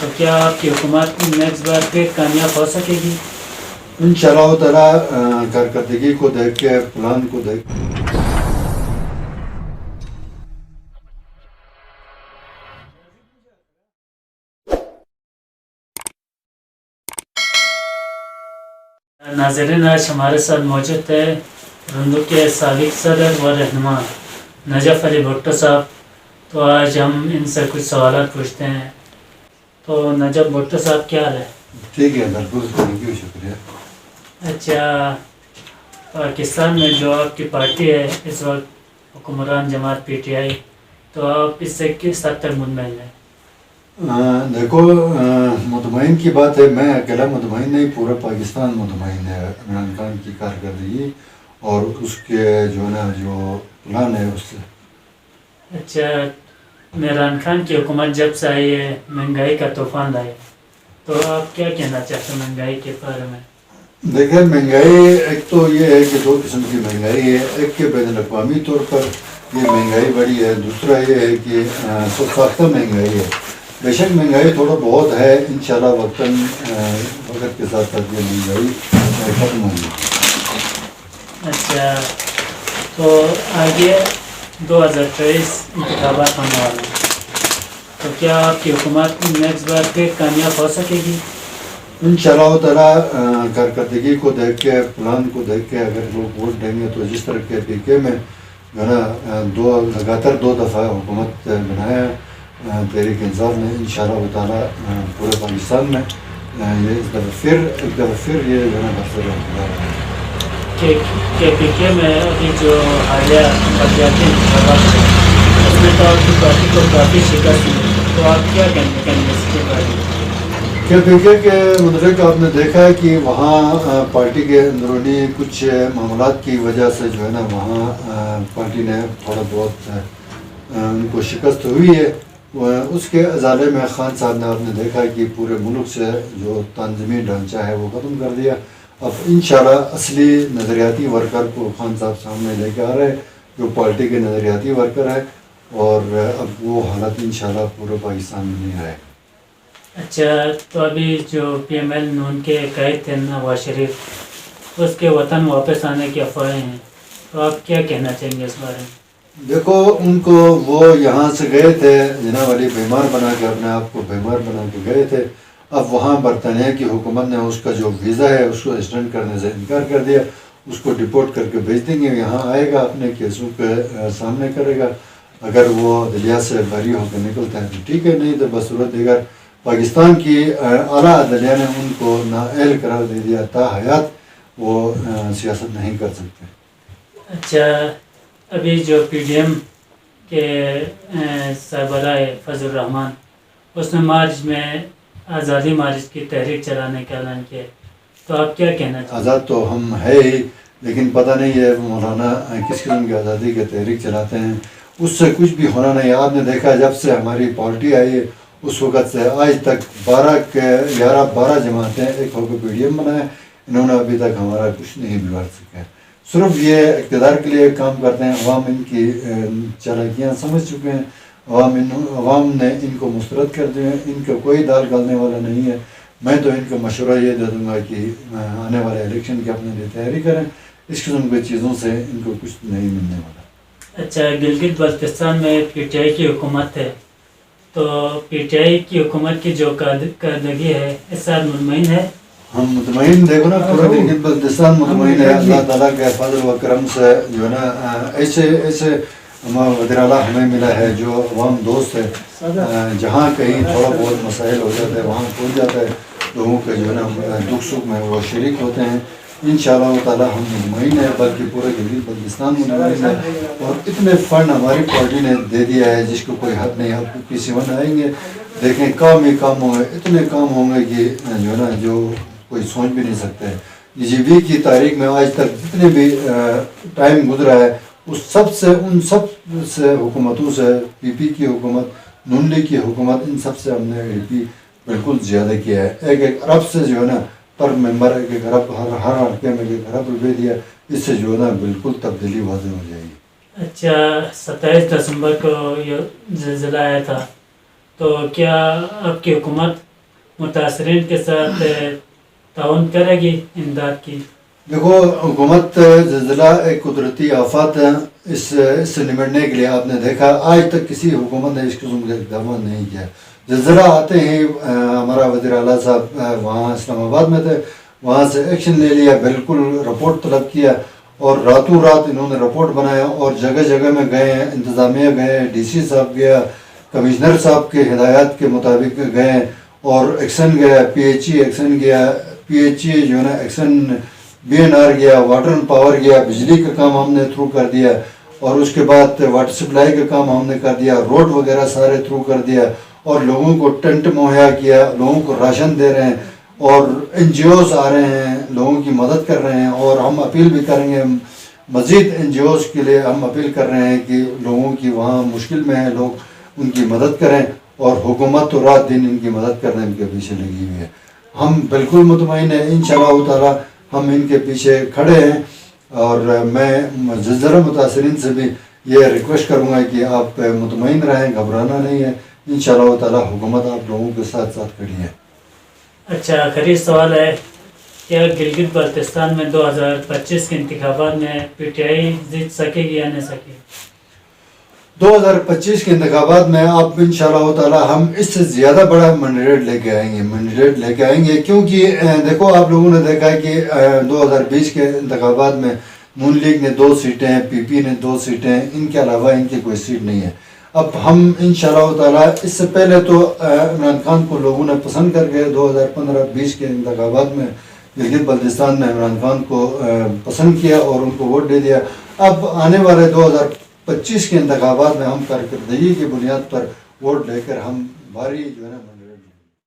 تو کیا آپ کی حکومت نیکسٹ بار پھر کامیاب ہو سکے گی؟ انشاءاللہ تعالیٰ کارکردگی کو دیکھ کے پلان کو دیکھ ناظرین، آج ہمارے ساتھ موجود ہے رندو کے سابق صدر و رہنما نجف علی بھٹو صاحب. تو آج ہم ان سے کچھ سوالات پوچھتے ہیں. تو نجف بھٹو صاحب کیا حال ہے؟ ٹھیک ہے، بالکل، تھینک یو، شکریہ. اچھا، پاکستان میں جو آپ کی پارٹی ہے اس وقت حکمران جماعت پی ٹی آئی، تو آپ اس سے کس حد تک مطمئن ہیں؟ دیکھو، مطمئن کی بات ہے، میں اکیلا مطمئن نہیں، پورا پاکستان مطمئن ہے عمران خان کی کارکردگی اور اس کے جو نا جو پلان ہے اس سے. اچھا، عمران خان کی حکومت جب سے آئی ہے مہنگائی کا طوفان آئے، تو آپ کیا کہنا چاہتے ہیں مہنگائی کے بارے میں؟ دیکھیں، مہنگائی ایک تو یہ ہے کہ دو قسم کی مہنگائی ہے. ایک کہ بین الاقوامی طور پر یہ مہنگائی بڑی ہے، دوسرا یہ ہے کہ ساختہ مہنگائی ہے. بے شک مہنگائی تھوڑا بہت ہے، انشاءاللہ وقت کے ساتھ ساتھ یہ مہنگائی ختم ہوگی. اچھا، تو آگے 2023 انتخابات ہونے والے ہیں، تو کیا آپ کی حکومت نیکسٹ بار پھر کامیاب ہو سکے گی؟ انشاءاللہ تعالیٰ کارکردگی کو دیکھ کے پلان کو دیکھ کے اگر لوگ ووٹ دیں گے تو جس طرح کے پی کے میں جو ہے نا لگاتار 2 دفعہ حکومت بنایا تحریک انصاف نے، انشاءاللہ تعالیٰ پورے پاکستان میں یہ ایک دفعہ پھر یہ جو ہے نا برسر اقتدار ہے. کہ پی کے میں ابھی جو حالیہ بلدیاتی انتخابات ہیں اس میں تو آپ کی پارٹی کو کافی شکست ملی، تو آپ کیا کہیں گے اس کے بارے میں؟ کہ پی کے متعلق آپ نے دیکھا ہے کہ وہاں پارٹی کے اندرونی کچھ معاملات کی وجہ سے جو ہے نا وہاں پارٹی نے تھوڑا بہت ان کو شکست ہوئی ہے. اس کے ازالے میں خان صاحب نے آپ نے دیکھا کہ پورے ملک سے جو تنظیمی ڈھانچہ ہے وہ ختم کر دیا. اب انشاءاللہ اصلی نظریاتی ورکر کو خان صاحب سامنے لے کے آ رہے ہیں جو پارٹی کے نظریاتی ورکر ہے، اور اب وہ حالت انشاءاللہ پورے پاکستان میں نہیں آئے. اچھا، تو ابھی جو پی ایم ایل نون کے قائد تھے نواز شریف، اس کے وطن واپس آنے کی افواہیں ہیں، تو آپ کیا کہنا چاہیں گے اس بارے میں؟ دیکھو، ان کو وہ یہاں سے گئے تھے جناب علی بیمار بنا کے، اپنے آپ کو بیمار بنا کے گئے تھے. اب وہاں برطانیہ کی حکومت نے اس کا جو ویزا ہے اس کو ایکسٹینڈ کرنے سے انکار کر دیا. اس کو ڈپورٹ کر کے بھیج دیں گے، یہاں آئے گا، اپنے کیسوں کے سامنے کرے گا. اگر وہ دلیا سے بری ہو کے نکلتا ہے تو ٹھیک ہے، نہیں تو بصورت دیگر پاکستان کی اعلیٰ عدلیہ نے ان کو نااہل قرار دے دیا، تا حیات وہ سیاست نہیں کر سکتے. اچھا، ابھی جو پی ڈی ایم کے سربراہ فضل الرحمان، اس نے مارچ میں آزادی مارچ کی تحریک چلانے کا اعلان کیا، تو آپ کیا کہنا چاہتے ہیں؟ آزاد تو ہم ہے ہی، لیکن پتہ نہیں ہے مولانا کس قسم کی آزادی کے تحریک چلاتے ہیں. اس سے کچھ بھی ہونا نہیں. آپ نے دیکھا جب سے ہماری پارٹی آئی ہے اس وقت سے آج تک 12 جماعتیں ایک ہو کے پی ڈی ایم بنائے، انہوں نے ابھی تک ہمارا کچھ نہیں بگاڑ سکے. صرف یہ اقتدار کے لیے کام کرتے ہیں. عوام ان کی چالاکیاں سمجھ چکے ہیں، عوام نے ان کو مسترد کر دیے ہیں. ان کو کوئی دال گالنے والا نہیں ہے. میں تو ان کو مشورہ یہ دے دوں گا کہ آنے والے الیکشن کی اپنے لیے تیاری کریں. اس قسم کی چیزوں سے ان کو کچھ نہیں ملنے والا. اچھا، گلگت بلتستان میں پی ٹی آئی کی حکومت ہے، تو پی ٹی آئی کی حکومت کی جو کارکردگی ہے اس سے آپ مطمئن ہے؟ ہم مطمئن، دیکھو نا، پورا گلگت بلتستان مطمئن ہے. اللہ تعالیٰ کے فضل و کرم سے جو ہے نا ایسے وزیر اعلیٰ ہمیں ملا ہے جو عوام دوست ہے. جہاں کہیں تھوڑا بہت مسائل ہو جاتے ہیں وہاں پہنچ جاتا ہے، لوگوں کے جو ہے نا دکھ سکھ میں وہ شریک ہوتے ہیں. انشاءاللہ تعالیٰ ہم مطمئن ہے، بلکہ پورے گلگت بلتستان مطمئن ہے. اور اتنے فنڈ ہماری پارٹی نے دے دیا ہے جس کو کوئی حد نہیں. اب PC1 آئیں گے، دیکھیں کام ہی کام ہوں گے، اتنے کام ہوں گے کہ جو ہے نا جو کوئی سوچ بھی نہیں سکتے. GGB کی تاریخ میں آج تک جتنے بھی ٹائم گزرا ہے ان سب سے حکومتوں سے PP کی حکومت، نون لیگ کی حکومت، ان سب سے ہم نے AP بالکل زیادہ کیا ہے. ایک ارب سے جو ہے نا پر ممبر ایک ارب، ہر حلقے میں 1 ارب روپے دیا. اس سے جو ہے نا بالکل تبدیلی واضح ہو جائے گی. اچھا، 27 دسمبر کو یہ زلزلہ آیا تھا، تو کیا آپ کی حکومت متاثرین کے ساتھ تعاون کرے گی امداد کی؟ دیکھو حکومت زلزلہ ایک قدرتی آفات ہے، اس سے نمٹنے کے لیے آپ نے دیکھا آج تک کسی حکومت نے اس قسم کے اقدامات نہیں کیا. زلزلہ آتے ہی ہمارا وزیر اعلیٰ صاحب وہاں اسلام آباد میں تھے، وہاں سے ایکشن لے لیا، بالکل رپورٹ طلب کیا اور راتوں رات انہوں نے رپورٹ بنایا اور جگہ جگہ میں گئے، انتظامیہ گئے، ڈی سی صاحب گیا، کمشنر صاحب کے ہدایات کے مطابق گئے اور ایکشن گیا، پی ایچ ای ایکشن گیا، پی ایچ ای جو ہے نا ایکشن، بی این آر گیا، واٹر اینڈ پاور گیا، بجلی کا کام ہم نے تھرو کر دیا اور اس کے بعد واٹر سپلائی کا کام ہم نے کر دیا، روڈ وغیرہ سارے تھرو کر دیا اور لوگوں کو ٹینٹ مہیا کیا، لوگوں کو راشن دے رہے ہیں اور این جی اوز آ رہے ہیں لوگوں کی مدد کر رہے ہیں. اور ہم اپیل بھی کریں گے مزید این جی اوز کے لیے، ہم اپیل کر رہے ہیں کہ لوگوں کی وہاں مشکل میں ہیں لوگ ان کی مدد کریں اور حکومت تو رات دن ان کی مدد کرنے کے پیچھے لگی ہوئی ہے. ہم بالکل مطمئن ہیں انشاءاللہ تعالی ہم ان کے پیچھے کھڑے ہیں اور میں زلزلہ متاثرین سے بھی یہ ریکویسٹ کروں گا کہ آپ مطمئن رہیں، گھبرانا نہیں ہے، انشاءاللہ تعالی حکومت آپ لوگوں کے ساتھ ساتھ کھڑی ہے. اچھا آخری سوال ہے، کیا گلگت بلتستان میں 2025 کے انتخابات میں پی ٹی آئی جیت سکے گی یا نہیں سکے گی؟ 2025 کے انتخابات میں آپ انشاءاللہ تعالی ہم اس سے زیادہ بڑا مینڈیٹ لے کے آئیں گے کیونکہ دیکھو آپ لوگوں نے دیکھا کہ 2020 کے انتخابات میں نون لیگ نے 2 سیٹیں، پی پی نے 2 سیٹیں، ان کے علاوہ ان کی کوئی سیٹ نہیں ہے. اب ہم انشاءاللہ تعالی اس سے پہلے تو عمران خان کو لوگوں نے پسند کر کے 2015-20 کے انتخابات میں گلگت بلتستان میں عمران خان کو پسند کیا اور ان کو ووٹ دے دیا. اب آنے والے 2025 کے انتخابات میں ہم کارکردگی کی بنیاد پر ووٹ لے کر ہم بھاری جو ہے نا